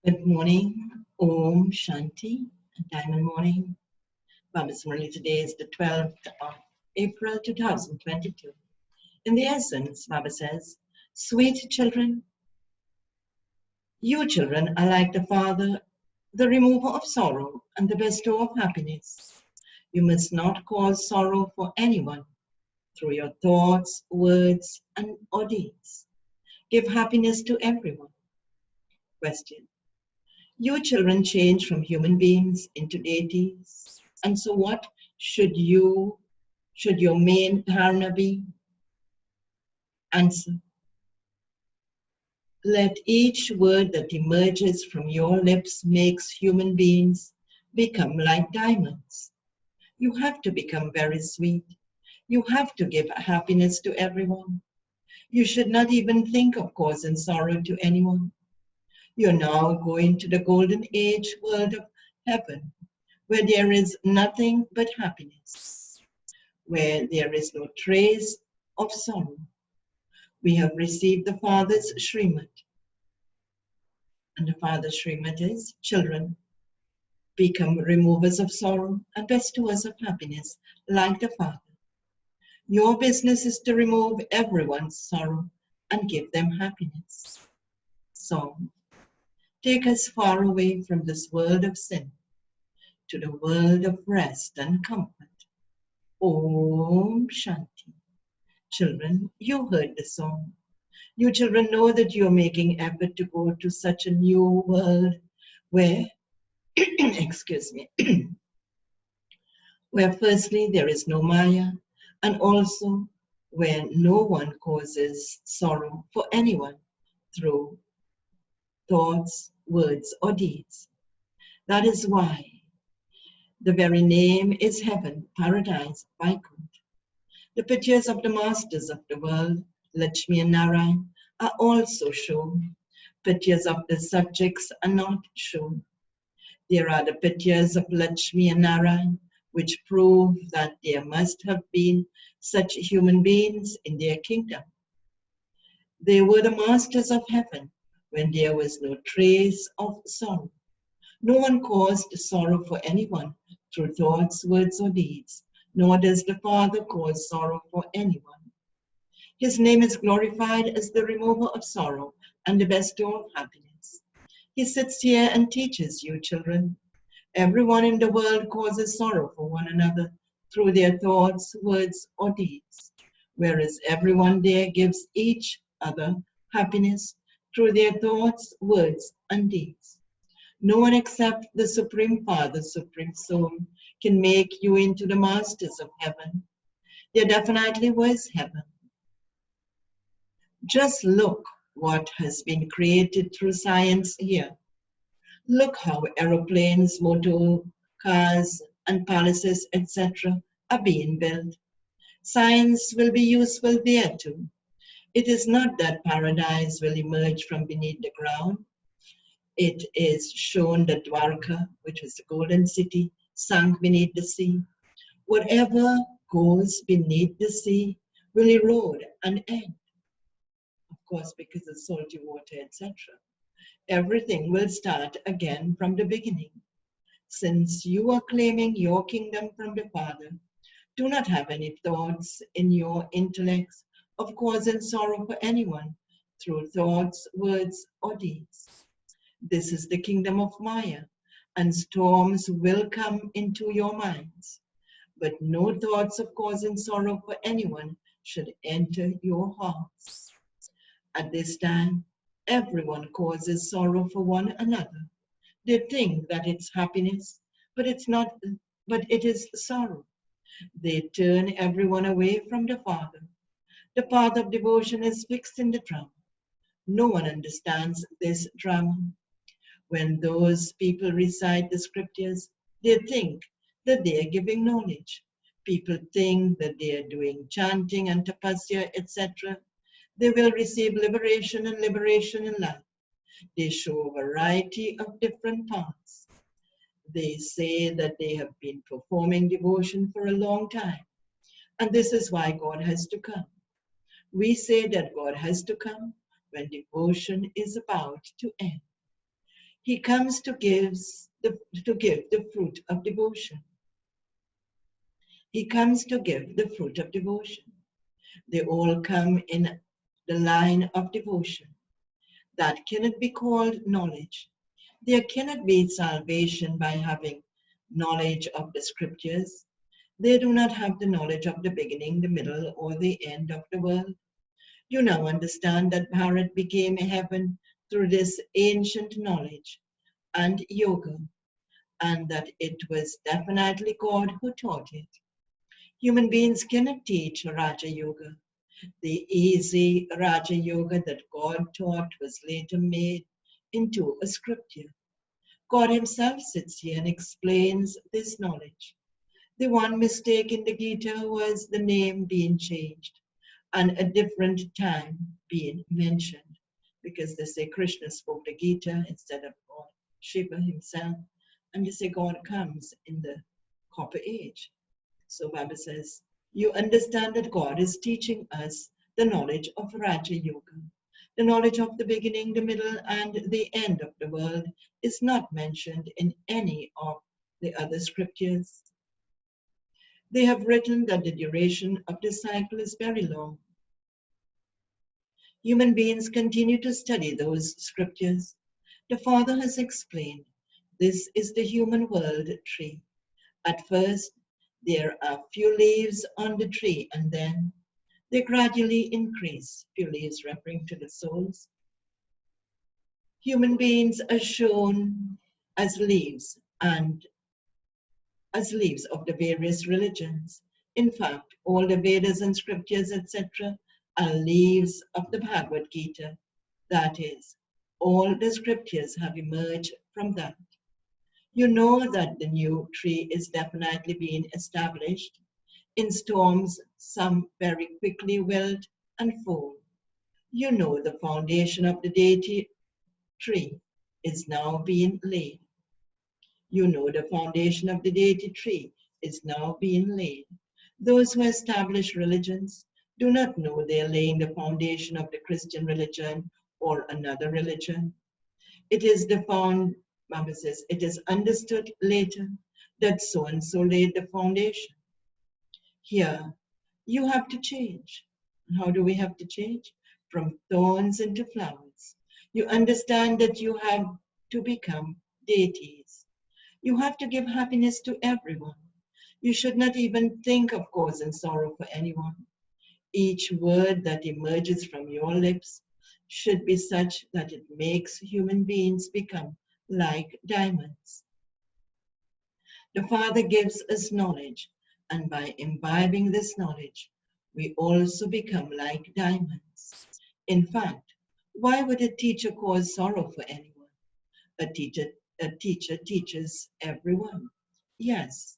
Good morning, Om Shanti, Diamond Morning. Baba's Murli. Today is the 12th of April 2022. In the essence, Baba says, sweet children, you children are like the Father, the remover of sorrow and the bestower of happiness. You must not cause sorrow for anyone through your thoughts, words, and or deeds. Give happiness to everyone. Question. You children change from human beings into deities. And so what should your main dharana be? Answer. Let each word that emerges from your lips makes human beings become like diamonds. You have to become very sweet. You have to give happiness to everyone. You should not even think of causing sorrow to anyone. You're now going to the golden age world of heaven, where there is nothing but happiness, where there is no trace of sorrow. We have received the Father's Srimad. And the Father's Srimad is, children, become removers of sorrow and bestowers of happiness like the Father. Your business is to remove everyone's sorrow and give them happiness. Song. Take us far away from this world of sin to the world of rest and comfort. Om Shanti. Children, you heard the song. You children know that you're making effort to go to such a new world where, excuse me, where firstly there is no Maya, and also where no one causes sorrow for anyone through thoughts, words, or deeds. That is why the very name is heaven, paradise, Vaikuntha. The pictures of the masters of the world, Lakshmi and Narayan, are also shown. Pictures of the subjects are not shown. There are the pictures of Lakshmi and Narayan, which prove that there must have been such human beings in their kingdom. They were the masters of heaven when there was no trace of sorrow. No one caused sorrow for anyone through thoughts, words, or deeds, nor does the Father cause sorrow for anyone. His name is glorified as the remover of sorrow and the bestower of happiness. He sits here and teaches you, children. Everyone in the world causes sorrow for one another through their thoughts, words, or deeds, whereas everyone there gives each other happiness through their thoughts, words, and deeds. No one except the Supreme Father, Supreme Soul, can make you into the masters of heaven. There definitely was heaven. Just look what has been created through science here. Look how aeroplanes, motor cars, and palaces, etc. are being built. Science will be useful there too. It is not that paradise will emerge from beneath the ground. It is shown that Dwarka, which was the golden city, sunk beneath the sea. Whatever goes beneath the sea will erode and end. Of course, because of salty water, etc. Everything will start again from the beginning. Since you are claiming your kingdom from the Father, do not have any thoughts in your intellects of causing sorrow for anyone through thoughts, words, or deeds. This is the kingdom of Maya, and storms will come into your minds. But no thoughts of causing sorrow for anyone should enter your hearts. At this time, everyone causes sorrow for one another. They think that it's happiness, but it's not, but it is sorrow. They turn everyone away from the Father. The path of devotion is fixed in the drama. No one understands this drama. When those people recite the scriptures, they think that they are giving knowledge. People think that they are doing chanting and tapasya, etc. They will receive liberation and liberation in life. They show a variety of different paths. They say that they have been performing devotion for a long time, and this is why God has to come. We say that God has to come when devotion is about to end. He comes to give the fruit of devotion. He comes to give the fruit of devotion. They all come in the line of devotion. That cannot be called knowledge. There cannot be salvation by having knowledge of the scriptures. They do not have the knowledge of the beginning, the middle, or the end of the world. You now understand that Bharat became a heaven through this ancient knowledge and yoga, and that it was definitely God who taught it. Human beings cannot teach Raja Yoga. The easy Raja Yoga that God taught was later made into a scripture. God himself sits here and explains this knowledge. The one mistake in the Gita was the name being changed and a different time being mentioned, because they say Krishna spoke the Gita instead of God, Shiva himself, and they say God comes in the copper age. So Baba says, you understand that God is teaching us the knowledge of Raja Yoga. The knowledge of the beginning, the middle, and the end of the world is not mentioned in any of the other scriptures. They have written that the duration of the cycle is very long. Human beings continue to study those scriptures. The Father has explained, this is the human world tree. At first, there are few leaves on the tree, and then they gradually increase, few leaves referring to the souls. Human beings are shown as leaves and as leaves of the various religions. In fact, all the Vedas and scriptures, etc., are leaves of the Bhagavad Gita. That is, all the scriptures have emerged from that. You know that the new tree is definitely being established. In storms, some very quickly wilt and fall. You know the foundation of the deity tree is now being laid. You know the foundation of the deity tree is now being laid. Those who establish religions do not know they are laying the foundation of the Christian religion or another religion. It is Baba says, it is understood later that so and so laid the foundation. Here, you have to change. How do we have to change? From thorns into flowers. You understand that you have to become deities. You have to give happiness to everyone. You should not even think of causing sorrow for anyone. Each word that emerges from your lips should be such that it makes human beings become like diamonds. The Father gives us knowledge, and by imbibing this knowledge, we also become like diamonds. In fact, why would a teacher cause sorrow for anyone? A teacher teaches everyone. Yes,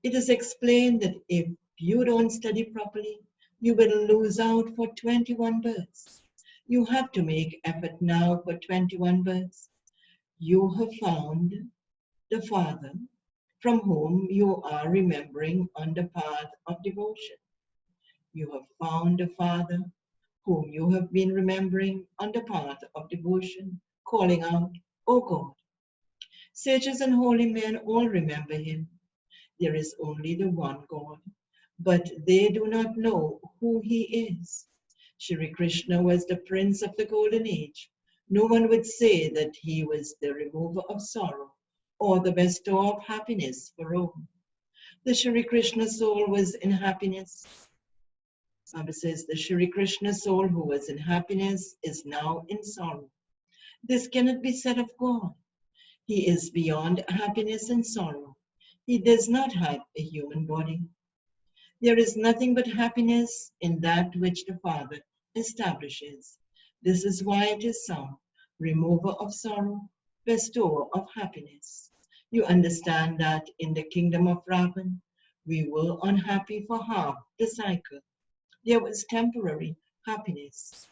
it is explained that if you don't study properly, you will lose out for 21 births. You have to make effort now for 21 births. You have found the Father from whom you are remembering on the path of devotion. You have found the Father whom you have been remembering on the path of devotion, calling out, O God. Sages and holy men all remember him. There is only the one God, but they do not know who he is. Shri Krishna was the prince of the golden age. No one would say that he was the remover of sorrow or the bestower of happiness for all. The Shri Krishna soul was in happiness. Baba says the Shri Krishna soul who was in happiness is now in sorrow. This cannot be said of God. He is beyond happiness and sorrow. He does not have a human body. There is nothing but happiness in that which the Father establishes. This is why it is sung, remover of sorrow, bestower of happiness. You understand that in the kingdom of Ravan, we were unhappy for half the cycle. There was temporary happiness.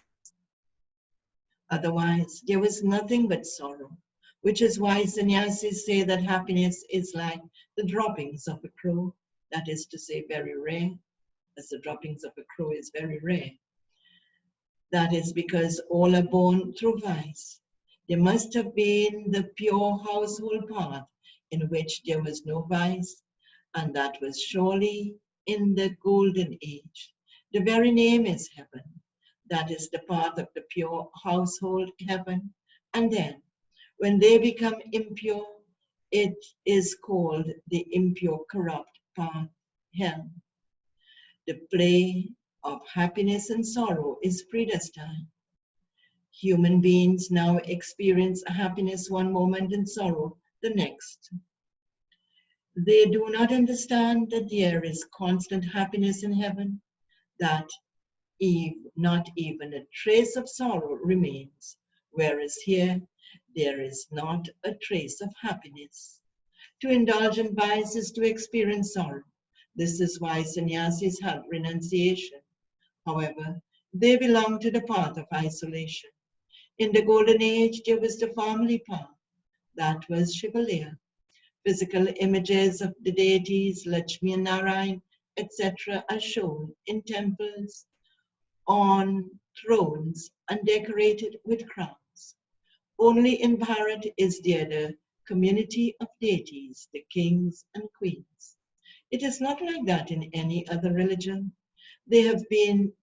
Otherwise, there was nothing but sorrow, which is why sannyasis say that happiness is like the droppings of a crow, that is to say, very rare, as the droppings of a crow is very rare. That is because all are born through vice. There must have been the pure household path in which there was no vice, and that was surely in the golden age. The very name is heaven. That is the path of the pure household heaven. And then, when they become impure, it is called the impure, corrupt path, hell. The play of happiness and sorrow is predestined. Human beings now experience happiness one moment and sorrow the next. They do not understand that there is constant happiness in heaven, that not even a trace of sorrow remains, whereas here there is not a trace of happiness. To indulge in vice is to experience sorrow. This is why sannyasis have renunciation. However, they belong to the path of isolation. In the golden age, there was the family path. That was Shivalaya. Physical images of the deities, Lakshmi and Narayan, etc., are shown in temples, on thrones, and decorated with crowns. Only in Bharat is there the community of deities, the kings and queens. It is not like that in any other religion. There have been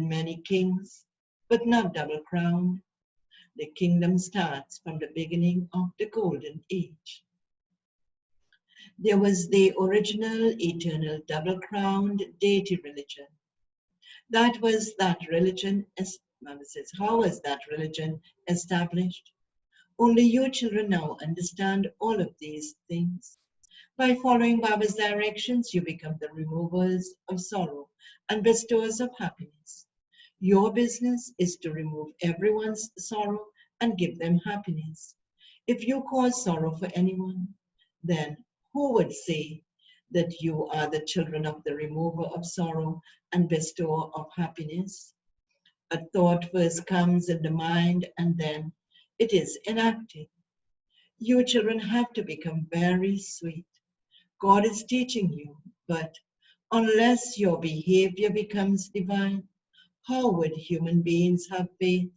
many kings, but not double crowned. The kingdom starts from the beginning of the golden age. There was the original eternal double crowned deity religion. That was that religion, as Mama says, how was that religion established? Only you children now understand all of these things. By following Baba's directions, you become the removers of sorrow and bestowers of happiness. Your business is to remove everyone's sorrow and give them happiness. If you cause sorrow for anyone, then who would say that you are the children of the remover of sorrow and bestower of happiness? A thought first comes in the mind and then it is enacted. You children have to become very sweet. God is teaching you, but unless your behavior becomes divine, how would human beings have faith?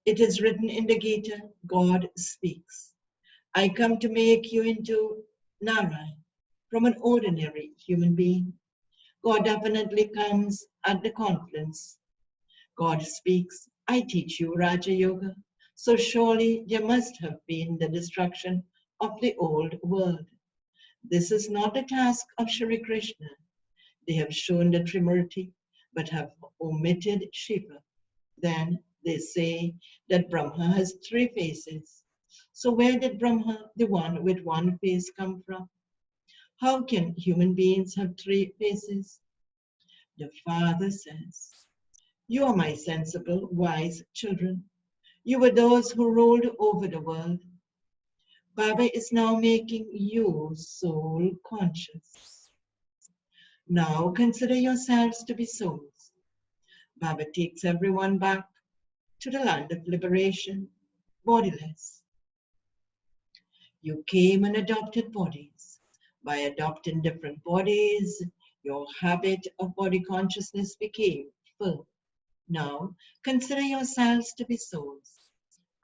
It is written in the Gita, God speaks. I come to make you into Narayan from an ordinary human being. God definitely comes at the confluence. God speaks, I teach you Raja Yoga. So surely there must have been the destruction of the old world. This is not the task of Shri Krishna. They have shown the Trimurti, but have omitted Shiva. Then they say that Brahma has three faces. So where did Brahma, the one with one face, come from? How can human beings have three faces? The Father says, you are my sensible, wise children. You were those who ruled over the world. Baba is now making you soul conscious. Now consider yourselves to be souls. Baba takes everyone back to the land of liberation, bodiless. You came and adopted bodies. By adopting different bodies, your habit of body consciousness became full. Now consider yourselves to be souls.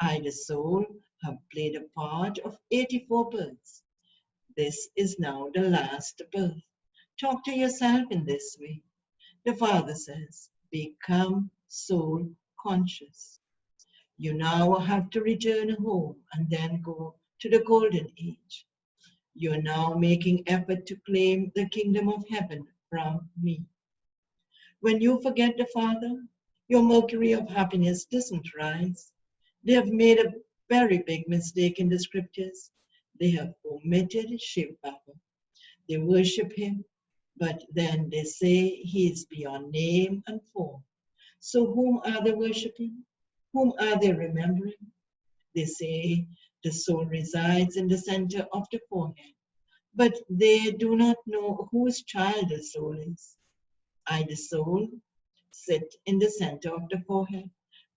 I, the soul, have played a part of 84 births. This is now the last birth. Talk to yourself in this way. The Father says, become soul conscious. You now have to return home and then go to the golden age. You are now making effort to claim the kingdom of heaven from me. When you forget the Father, your mercury of happiness doesn't rise. They have made a very big mistake in the scriptures. They have omitted Shiv Baba. They worship him, but then they say he is beyond name and form. So whom are they worshipping? Whom are they remembering? They say the soul resides in the center of the forehead, but they do not know whose child the soul is. I, the soul, sit in the center of the forehead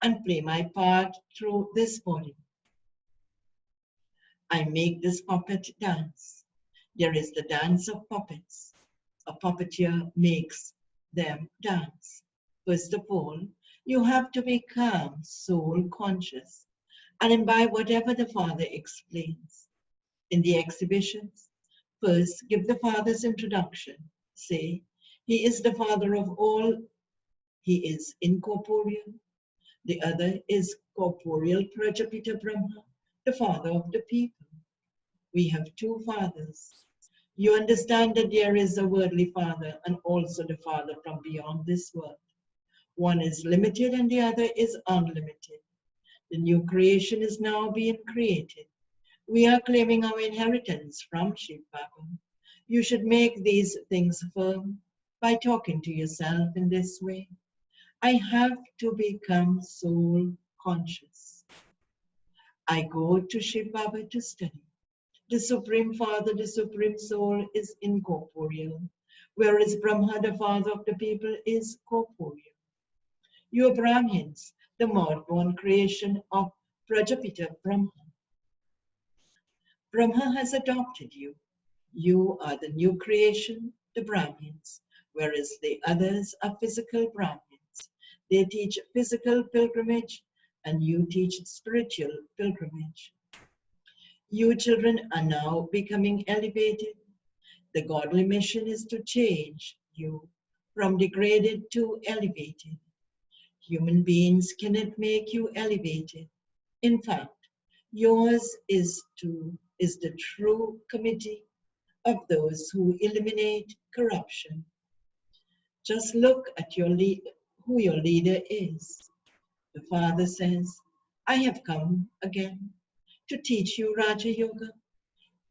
and play my part through this body. I make this puppet dance. There is the dance of puppets. A puppeteer makes them dance. First of all, you have to become soul conscious. and imbibe whatever the Father explains. In the exhibitions, first give the Father's introduction. Say, He is the Father of all, He is incorporeal. The other is corporeal Prajapita Brahma, the Father of the people. We have two fathers. You understand that there is a worldly Father and also the Father from beyond this world. One is limited and the other is unlimited. The new creation is now being created. We are claiming our inheritance from Shiv Baba. You should make these things firm by talking to yourself in this way. I have to become soul conscious. I go to Shiv Baba to study. The Supreme Father, the Supreme Soul is incorporeal, whereas Brahma, the Father of the people, is corporeal. You are Brahmins, the mod-born creation of Prajapita Brahma. Brahma has adopted you. You are the new creation, the Brahmins, whereas the others are physical Brahmins. They teach physical pilgrimage, and you teach spiritual pilgrimage. You children are now becoming elevated. The godly mission is to change you from degraded to elevated. Human beings cannot make you elevated. In fact, yours is the true committee of those who eliminate corruption. Just look at who your leader is. The Father says, I have come again to teach you Raja Yoga.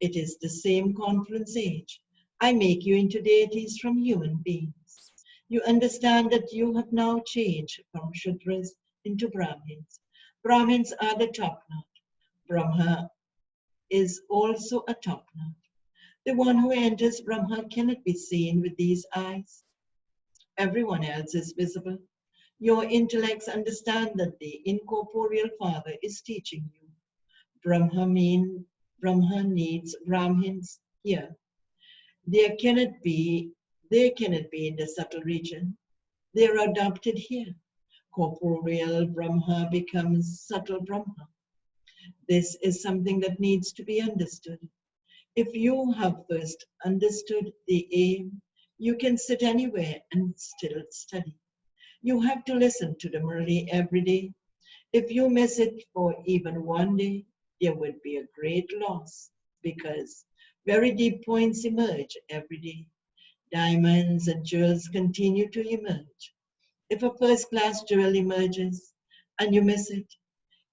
It is the same conference age. I make you into deities from human beings. You understand that you have now changed from Shudras into Brahmins. Brahmins are the top knot. Brahma is also a top knot. The one who enters Brahma cannot be seen with these eyes. Everyone else is visible. Your intellects understand that the incorporeal Father is teaching you. Brahma needs Brahmins here. They cannot be in the subtle region. They are adopted here. Corporeal Brahma becomes subtle Brahma. This is something that needs to be understood. If you have first understood the aim, you can sit anywhere and still study. You have to listen to the Murli every day. If you miss it for even one day, there would be a great loss because very deep points emerge every day. Diamonds and jewels continue to emerge. If a first-class jewel emerges and you miss it,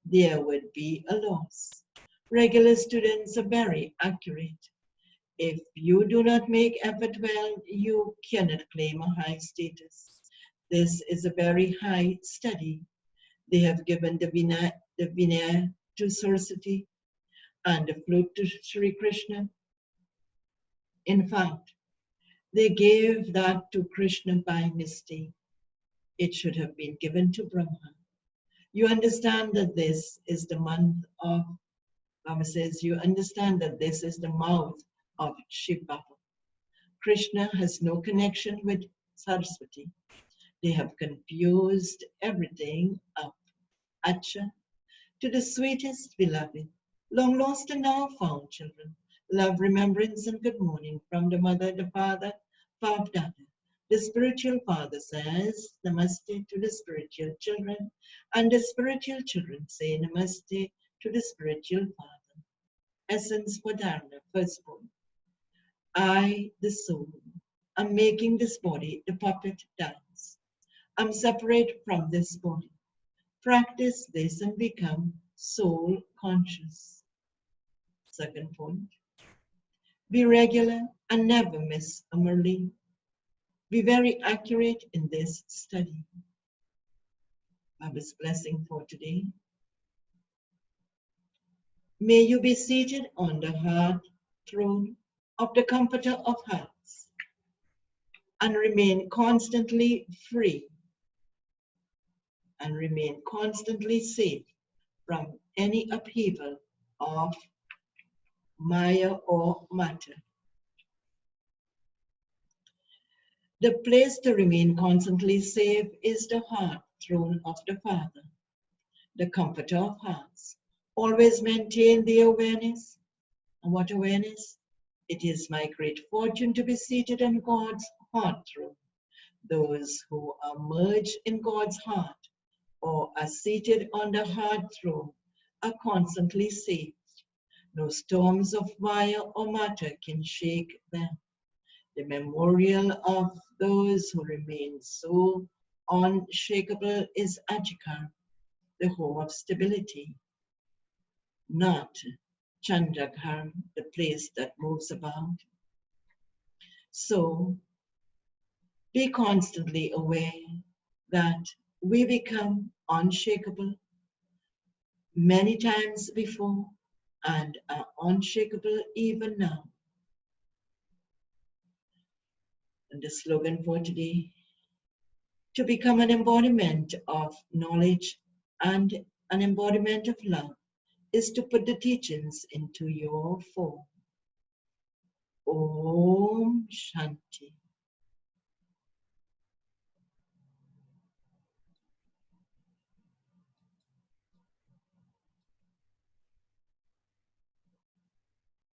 there would be a loss. Regular students are very accurate. If you do not make effort well, you cannot claim a high status. This is a very high study. They have given the Vinaya to Saraswati and the flute to Sri Krishna. In fact, they gave that to Krishna by mistake. It should have been given to Brahma. You understand that this is the month of, Baba says, you understand that this is the mouth of Shiv Baba. Krishna has no connection with Saraswati. They have confused everything up. Acha, to the sweetest beloved, long lost and now found children, love, remembrance, and good morning from the mother, the father, Dada. The spiritual father says namaste to the spiritual children, and the spiritual children say namaste to the spiritual father. Essence for Dharana, first point. I, the soul, am making this body the puppet dance. I'm separate from this body. Practice this and become soul conscious. Second point. Be regular and never miss a Murli. Be very accurate in this study. Baba's blessing for today. May you be seated on the heart throne of the Comforter of Hearts and remain constantly free and remain constantly safe from any upheaval of Maya or matter. The place to remain constantly safe is the heart throne of the Father, the Comforter of Hearts. Always maintain the awareness. And what awareness? It is my great fortune to be seated in God's heart throne. Those who are merged in God's heart or are seated on the heart throne are constantly saved. No storms of fire or matter can shake them. The memorial of those who remain so unshakable is Ajikar, the home of stability, not Chandrakar, the place that moves about. So be constantly aware that we become unshakable many times before and are unshakable even now. And the slogan for today, to become an embodiment of knowledge and an embodiment of love, is to put the teachings into your form. Om Shanti.